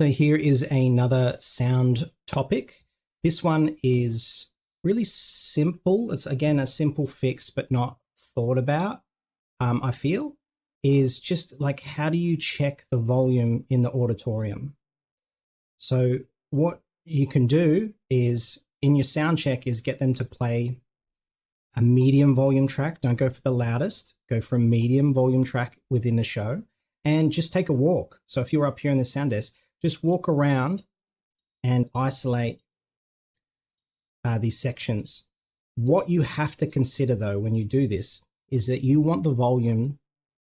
So here is another sound topic. This one is really simple. It's again a simple fix, but not thought about. I feel is just like, how do you check the volume in the auditorium? So what you can do is in your sound check is get them to play a medium volume track. Don't go for the loudest, go for a medium volume track within the show and just take a walk. So if you're up here in the sound desk, just walk around and isolate these sections. What you have to consider though when you do this is that you want the volume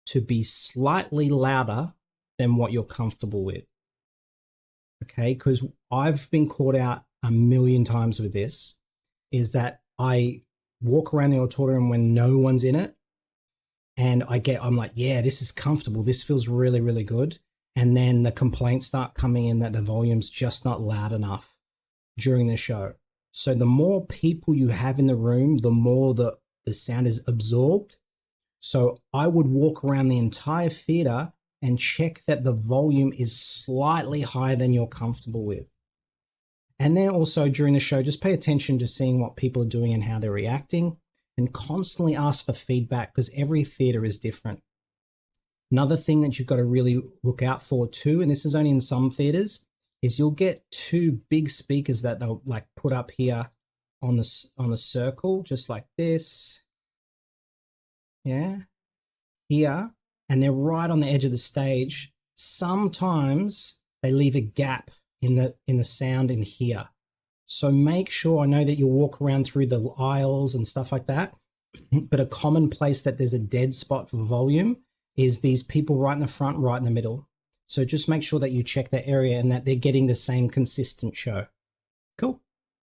to be slightly louder than what you're comfortable with. Okay, because I've been caught out a million times with this, is that I walk around the auditorium when no one's in it and I'm like, yeah, this is comfortable. This feels really, really good. And then the complaints start coming in that the volume's just not loud enough during the show. So the more people you have in the room, the more the sound is absorbed. So I would walk around the entire theater and check that the volume is slightly higher than you're comfortable with. And then also during the show, just pay attention to seeing what people are doing and how they're reacting, and constantly ask for feedback because every theater is different. Another thing that you've got to really look out for too, and this is only in some theaters, is you'll get two big speakers that they'll like put up here on the circle, just like this. Yeah, here, and they're right on the edge of the stage. Sometimes they leave a gap in the sound in here. So make sure, I know that you'll walk around through the aisles and stuff like that, but a common place that there's a dead spot for volume is these people right in the front, right in the middle. So just make sure that you check that area and that they're getting the same consistent show. Cool.